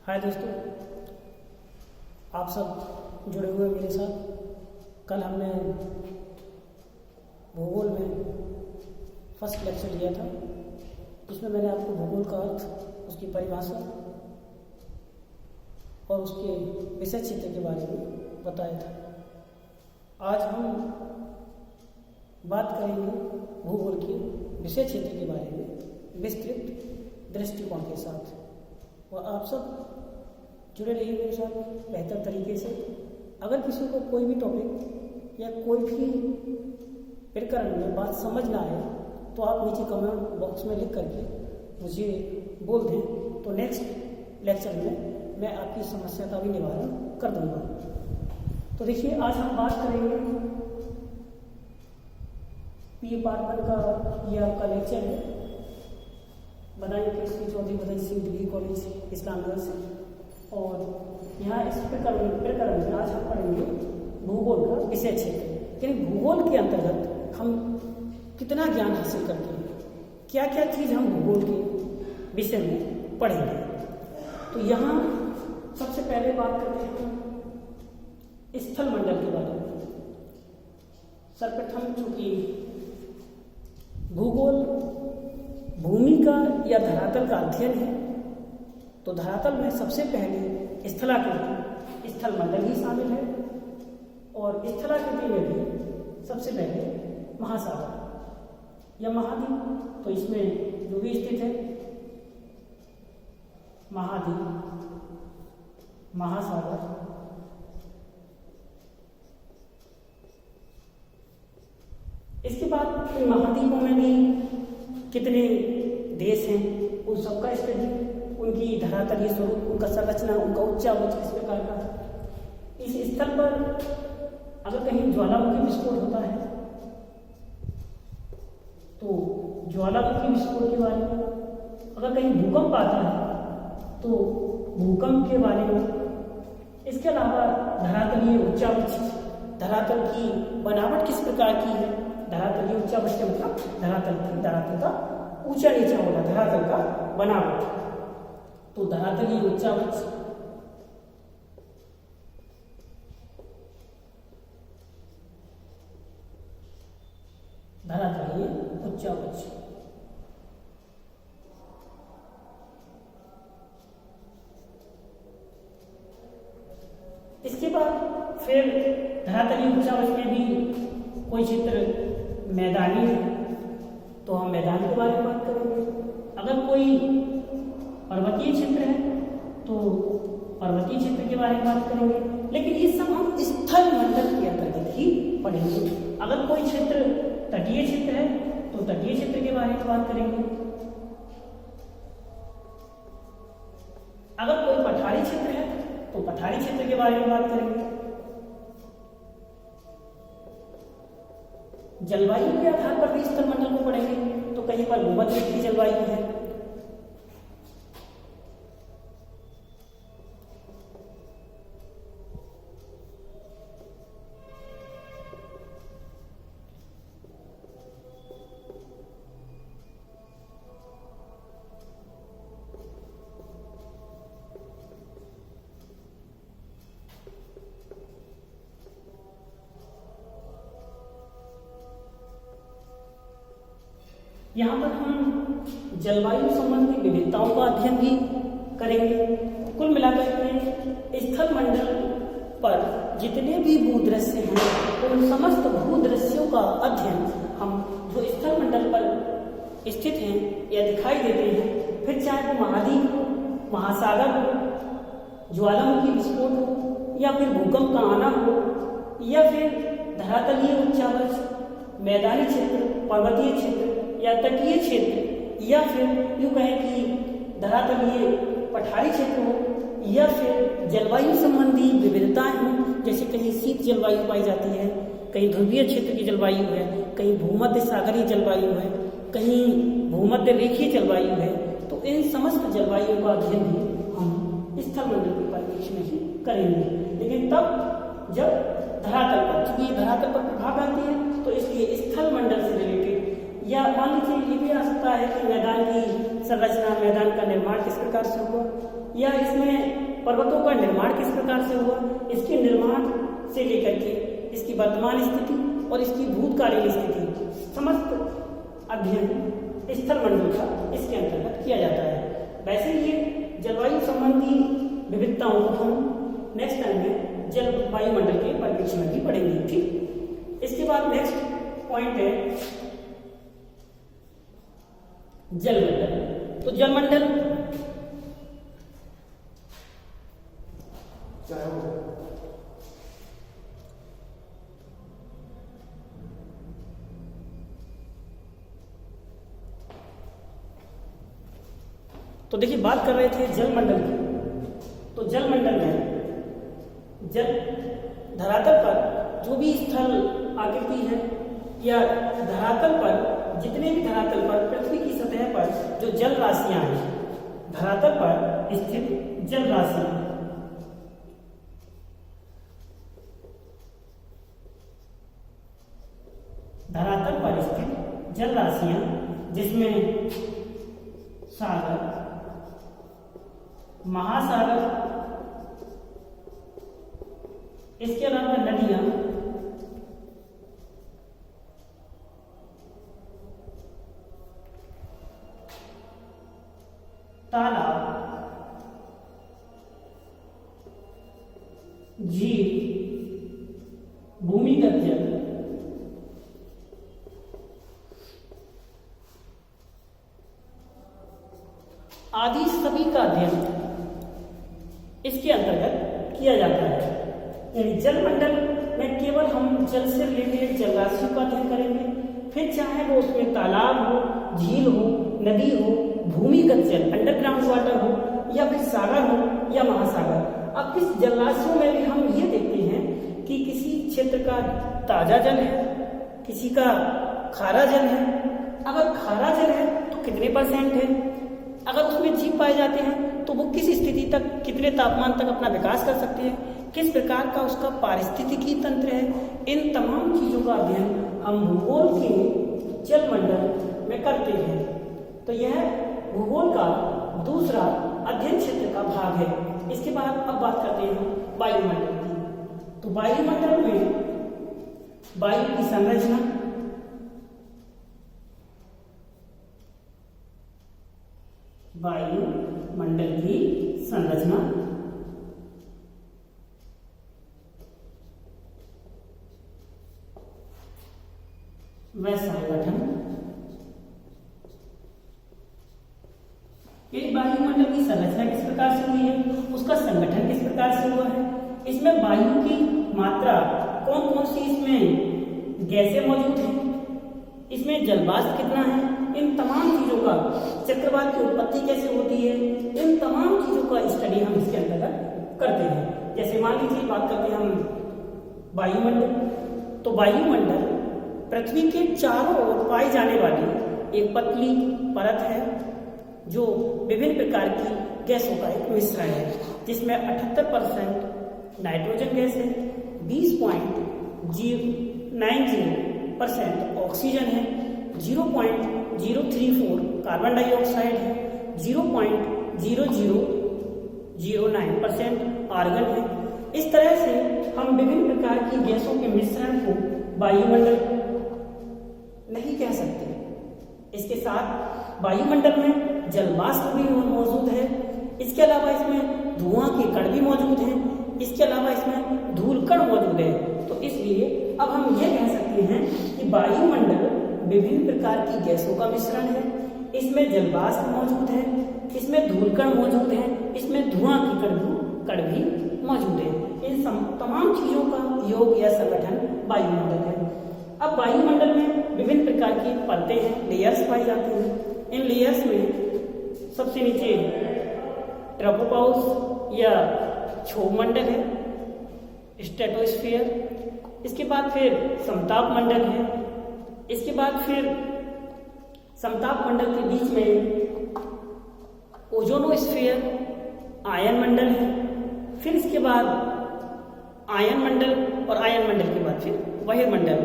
हाय दोस्तों, आप सब जुड़े हुए मेरे साथ। कल हमने भूगोल में फर्स्ट लेक्चर लिया था, जिसमें मैंने आपको भूगोल का अर्थ, उसकी परिभाषा और उसके विषय क्षेत्र के बारे में बताया था। आज हम बात करेंगे भूगोल के विषय क्षेत्र के बारे में विस्तृत दृष्टिकोण के साथ, और आप सब जुड़े रहिए मेरे साथ बेहतर तरीके से। अगर किसी को कोई भी टॉपिक या कोई भी प्रकरण में बात समझ ना आए तो आप नीचे कमेंट बॉक्स में लिख करके मुझे बोल दें, तो नेक्स्ट लेक्चर में मैं आपकी समस्या का भी निवारण कर दूंगा। तो देखिए, आज हम बात करेंगे, ये पार्ट 1 का ये आपका लेक्चर है, बनाई केसरी चौधरी भगत सिंह डिग्री कॉलेज इस्लामनगर से। और यहाँ इस प्रकरण में आज हम पढ़ेंगे भूगोल का विषय क्षेत्र, यानी भूगोल के अंतर्गत हम कितना ज्ञान हासिल करते हैं, क्या क्या चीज़ हम भूगोल के विषय में पढ़ेंगे। तो यहाँ सबसे पहले बात करते हैं स्थल मंडल के बारे में। सर्वप्रथम चूंकि भूगोल भूमि का या धरातल का अध्ययन है, तो धरातल में सबसे पहले स्थलाकृति स्थल मंडल ही शामिल है, और स्थलाकृति में भी सबसे पहले महासागर या महाद्वीप, तो इसमें जो भी स्थित है महाद्वीप, महासागर, इसके बाद इन महाद्वीपों में भी कितने देश हैं उन सबका स्टडी, उनकी धरातलीय स्वरूप, उनका संरचना, उनका उच्चावच किस प्रकार का है। इस स्थल पर अगर कहीं ज्वालामुखी विस्फोट होता है तो ज्वालामुखी विस्फोट के बारे में, अगर कहीं भूकंप आता है तो भूकंप के बारे में, इसके अलावा धरातलीय उच्चावच, धरातल की बनावट किस प्रकार की है, धरातलीय उच्चावच का मतलब धरातल का ऊंचा नीचा होना, धरातल का बनावट, तो धरातलीय उच्चावच, धरातलीय उच्चावच, इसके बाद फिर धरातलीय उच्चावच में भी कोई क्षेत्र मैदानी है तो हम मैदान के बारे में बात करेंगे। अगर कोई पर्वतीय क्षेत्र है तो पर्वतीय क्षेत्र के बारे में बात करेंगे, लेकिन ये सब हम स्थल मंडल के अंतर्गत ही पढ़ेंगे। अगर कोई क्षेत्र तटीय क्षेत्र है तो तटीय क्षेत्र के बारे में बात करेंगे। अगर कोई पठारी क्षेत्र है तो पठारी क्षेत्र के बारे में बात करेंगे। जलवायु के आधार पर भी स्थल मंडल को पढ़ेंगे, तो कहीं पर भूमध्य रेखीय जलवायु है, यहाँ पर हम जलवायु संबंधी विविधताओं का अध्ययन भी करेंगे। कुल मिलाकर के स्थल मंडल पर जितने भी भूदृश्य हैं उन समस्त भूदृश्यों का अध्ययन हम जो स्थल मंडल पर स्थित हैं या दिखाई देते हैं, फिर चाहे वो महाद्वीप हो, महासागर हो, ज्वालामुखी विस्फोट हो, या फिर भूकंप का आना हो, या फिर धरातलीय उच्चावच, मैदानी क्षेत्र, पर्वतीय क्षेत्र या तटीय क्षेत्र, या फिर यूँ कहें कि धरातलीय पठारी क्षेत्र हो, या फिर जलवायु संबंधी विविधताएं हों, जैसे कहीं शीत जलवायु पाई जाती है, कहीं ध्रुवीय क्षेत्र की जलवायु है, कहीं भूमध्य सागरीय जलवायु है, कहीं भूमध्य रेखीय जलवायु है, तो इन समस्त जलवायु का अध्ययन भी हम स्थल मंडल के परिप्रेक्ष्य में ही करेंगे। लेकिन तब जब धरातल पर, चूंकि धरातल पर प्रभाव डालती है, तो इसलिए स्थल मंडल से रिलेटेड, या मान लीजिए ये भी आ सकता है कि मैदान की संरचना, मैदान का निर्माण किस प्रकार से हुआ, या इसमें पर्वतों का निर्माण किस प्रकार से हुआ, इसके निर्माण से लेकर के इसकी वर्तमान स्थिति और इसकी भूतकालीन स्थिति समस्त अध्ययन स्थल मंडल का इसके अंतर्गत किया जाता है। वैसे ये जलवायु संबंधी विविधताओं को हम नेक्स्ट टाइम में जलवायु मंडल के परिप्रेक्ष्य में भी पढ़ेंगे। ठीक, इसके बाद नेक्स्ट पॉइंट है जलमंडल। तो जलमंडल तो देखिए बात कर रहे थे जलमंडल की। तो जलमंडल में जल धरातल पर जो भी स्थल आकृति है या धरातल पर जितने भी धरातल पर पृथ्वी की सतह पर जो जल राशियां हैं, धरातल पर स्थित जल राशियां, धरातल पर स्थित जल राशियां जिसमें सागर, महासागर, इसके अलावा नदियां, तालाब, झील, भूमिगत जल, आदि सभी का अध्ययन इसके अंतर्गत किया जाता है। यानी जलमंडल में केवल हम जल से रिलेटेड जल राशियों का अध्ययन करेंगे, फिर चाहे वो उसमें तालाब हो, झील हो, नदी हो, भूमिगत जल अंडरग्राउंड वाटर हो या फिर सागर हो या महासागर। अब इस जल राशियों में भी हम ये देखते हैं कि किसी क्षेत्र का ताजा जल है, किसी का खारा जल है। अगर खारा जल है तो कितने % है, अगर उसमें जीव पाए जाते हैं तो वो किस स्थिति तक, कितने तापमान तक अपना विकास कर सकते हैं, किस प्रकार का उसका पारिस्थितिकी तंत्र है, इन तमाम चीजों का अध्ययन हम भूगोल के जलमंडल में करते हैं। तो यह भूगोल का दूसरा अध्ययन क्षेत्र का भाग है। इसके बाद अब बात करते हैं वायुमंडल की। तो वायुमंडल में वायु की संरचना, वायुमंडल की संरचना, व संगठन। एक वायुमंडल की संरचना किस प्रकार से हुई है, उसका संगठन किस प्रकार से हुआ है, इसमें वायु की मात्रा कौन कौन सी इसमें गैसें मौजूद हैं, इसमें जलवाष्प कितना है, इन तमाम चीजों का, चक्रवात की उत्पत्ति कैसे होती है, इन तमाम चीजों का स्टडी हम इसके अंतर्गत करते हैं। जैसे मान लीजिए बात करते हैं हम वायुमंडल। तो वायुमंडल पृथ्वी के चारों ओर पाई जाने वाली एक पतली परत है जो विभिन्न प्रकार की गैसों का एक मिश्रण है, जिसमें 78% नाइट्रोजन गैस है, 20.90% ऑक्सीजन है, 0.034 कार्बन डाइऑक्साइड है, 0.0009% आर्गन है। इस तरह से हम विभिन्न प्रकार की गैसों के मिश्रण को वायुमंडल नहीं कह सकते। इसके साथ वायुमंडल में जलवाष्प भी मौजूद है, इसके अलावा इसमें धुआं के कण भी मौजूद हैं, इसके अलावा इसमें धूल कण मौजूद है। तो इसलिए अब हम ये कह सकते हैं कि वायुमंडल विभिन्न प्रकार की गैसों का मिश्रण है, इसमें जलवाष्प मौजूद है, इसमें धूल कण मौजूद है, इसमें धुआं के कण भी मौजूद है। इन तमाम चीजों का योग या संगठन वायुमंडल है। अब वायुमंडल में विभिन्न प्रकार की परतें हैं, लेयर्स पाई जाती हैं। इन लेयर्स में सबसे नीचे ट्रोपोपाउस या क्षोभ मंडल है, स्ट्रेटोस्फीयर, इसके बाद फिर समताप मंडल है, इसके बाद फिर समताप मंडल के बीच में ओजोनोस्फीयर, आयन मंडल है, फिर इसके बाद आयन मंडल और आयन मंडल के बाद फिर बहिर्मंडल।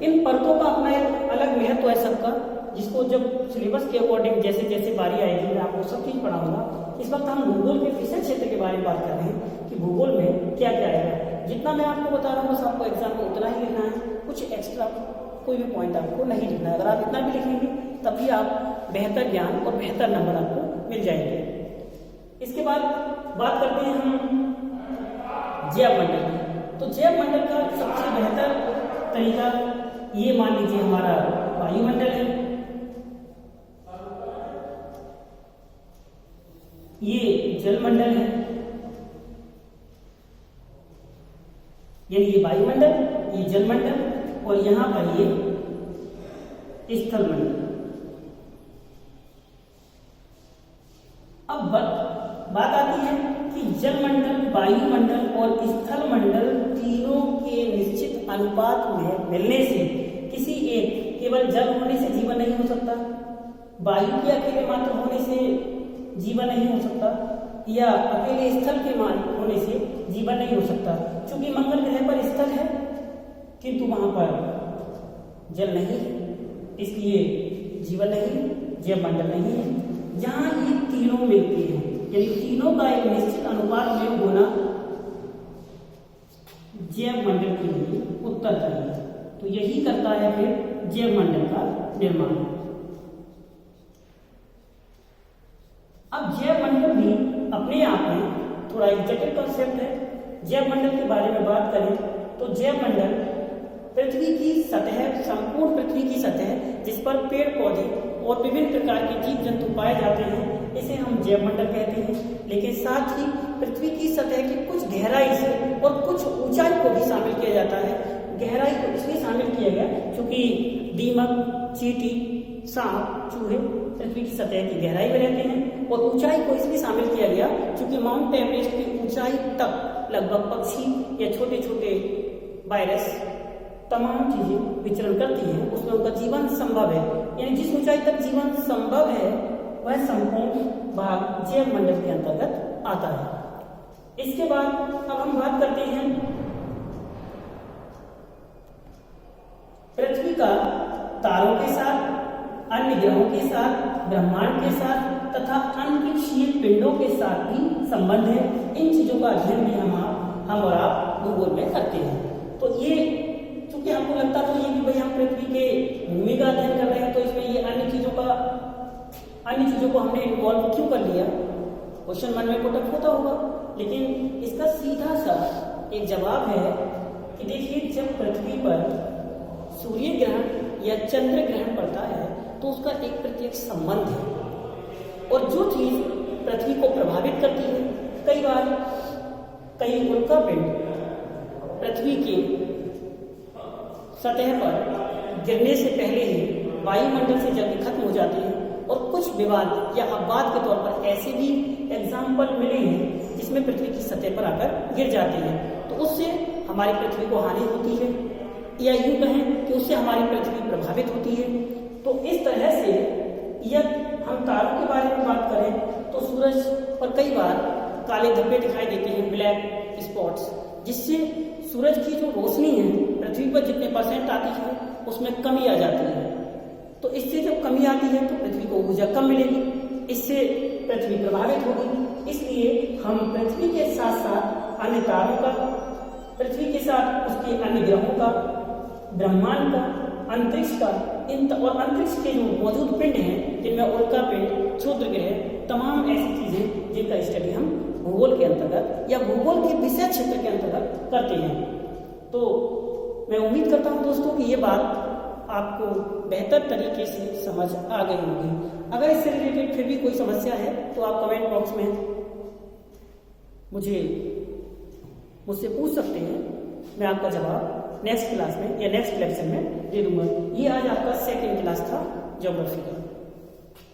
इन परतों का अपना एक अलग महत्व है सबका, जिसको जब सिलेबस के अकॉर्डिंग जैसे जैसे बारी आएगी मैं आपको सब चीज पढ़ाऊंगा इस वक्त हम भूगोल के विषय क्षेत्र के बारे में बात कर रहे हैं कि भूगोल में क्या क्या आएगा। जितना मैं आपको बता रहा हूँ बस आपको एग्जाम में उतना ही लिखना है, कुछ एक्स्ट्रा कोई भी पॉइंट आपको नहीं लिखना है। अगर आप इतना भी लिखेंगे तभी आप बेहतर ज्ञान और बेहतर नंबर आपको मिल जाएंगे। इसके बाद बात करते हैं हम जैव मंडल की। तो जैव मंडल का सबसे बेहतर तरीका ये मान लीजिए हमारा वायुमंडल है, ये जलमंडल है, यानी ये वायुमंडल, ये जलमंडल और यहां पर ये स्थलमंडल। अब बात आती है कि जलमंडल, वायुमंडल और स्थलमंडल तीनों के निश्चित अनुपात में मिलने से किसी एक, केवल जल होने से जीवन नहीं हो सकता, वायु के अकेले मात्र होने से जीवन नहीं हो सकता, या अकेले स्थल के मान होने से जीवन नहीं हो सकता। क्योंकि मंगल ग्रह पर स्थल है किंतु वहां पर जल नहीं है, इसलिए जीवन नहीं, जैव मंडल नहीं है। जहां ये तीनों मिलते हैं, यानी तीनों का एक निश्चित अनुपात में होना जैव मंडल के लिए उत्तरदायी है। तो यही करता है फिर जैव मंडल का निर्माण। अब जैव मंडल भी अपने आप में थोड़ा एक जटिल कॉन्सेप्ट है। जैव मंडल के बारे में बात करें तो जैव मंडल पृथ्वी की सतह, संपूर्ण पृथ्वी की सतह जिस पर पेड़ पौधे और विभिन्न प्रकार के जीव जंतु पाए जाते हैं, इसे हम जैव मंडल कहते हैं। लेकिन साथ ही पृथ्वी की सतह की कुछ गहराई से और कुछ ऊंचाई को भी शामिल किया जाता है। गहराई को इसलिए शामिल किया गया क्योंकि दीमक, चींटी, सांप, चूहे पृथ्वी की सतह की गहराई में रहते हैं, और ऊंचाई को इसलिए शामिल किया गया क्योंकि माउंट एवरेस्ट की ऊंचाई तक लगभग पक्षी या छोटे छोटे वायरस तमाम चीजें विचरण करती हैं, उसमें उनका जीवन संभव है। यानी जिस ऊंचाई तक जीवन संभव है वह संपूर्ण भाग जैव मंडल के अंतर्गत आता है। इसके बाद अब हम बात करते हैं पृथ्वी का तारों के साथ, अन्य ग्रहों के साथ, ब्रह्मांड के साथ तथा अंतरिक्षीय पिंडों के साथ भी संबंध है। इन चीजों का अध्ययन भी हम और आप भूगोल में करते हैं। तो ये चूंकि हमको लगता तो ये कि भाई हम पृथ्वी के भूमि का अध्ययन कर रहे हैं तो इसमें ये अन्य चीजों को हमने इन्वॉल्व क्यों कर लिया, क्वेश्चन मन में पुटअप होता होगा। लेकिन इसका सीधा सा एक जवाब है कि देखिए, जब पृथ्वी पर सूर्य ग्रहण या चंद्र ग्रहण पड़ता है तो उसका एक प्रत्यक्ष संबंध है, और जो चीज पृथ्वी को प्रभावित करती है, कई बार कई उल्कापिंड पृथ्वी की सतह पर गिरने से पहले ही वायुमंडल से जल्दी खत्म हो जाते हैं, और कुछ विवाद या अपवाद के तौर पर ऐसे भी एग्जाम्पल मिले हैं जिसमें पृथ्वी की सतह पर आकर गिर जाते हैं। तो उससे हमारी पृथ्वी को हानि होती है, या यूं कहें कि उससे हमारी पृथ्वी प्रभावित होती है। तो इस तरह से यदि हम तारों के बारे में बात करें तो सूरज पर कई बार काले धब्बे दिखाई देते हैं, ब्लैक स्पॉट्स, जिससे सूरज की जो रोशनी है पृथ्वी पर जितने परसेंट आती है उसमें कमी आ जाती है। तो इससे जब कमी आती है तो पृथ्वी को ऊर्जा कम मिलेगी, इससे पृथ्वी प्रभावित होगी। इसलिए हम पृथ्वी के साथ साथ अन्य तारों का, पृथ्वी के साथ उसके अन्य ग्रहों का, ब्रह्मांड का, अंतरिक्ष का, और अंतरिक्ष के जो मौजूद पिंड हैं जिनमें उल्का पिंड, क्षुद्र ग्रह, तमाम ऐसी चीजें जिनका स्टडी हम भूगोल के अंतर्गत या भूगोल के विषय क्षेत्र के अंतर्गत करते हैं। तो मैं उम्मीद करता हूं दोस्तों कि ये बात आपको बेहतर तरीके से समझ आ गई होगी। अगर इससे रिलेटेड फिर भी कोई समस्या है तो आप कमेंट बॉक्स में मुझसे पूछ सकते हैं, मैं आपका जवाब नेक्स्ट क्लास में या नेक्स्ट लेक्चर में दे दूंगा। ये आज आपका सेकंड क्लास था ज्योग्राफी का।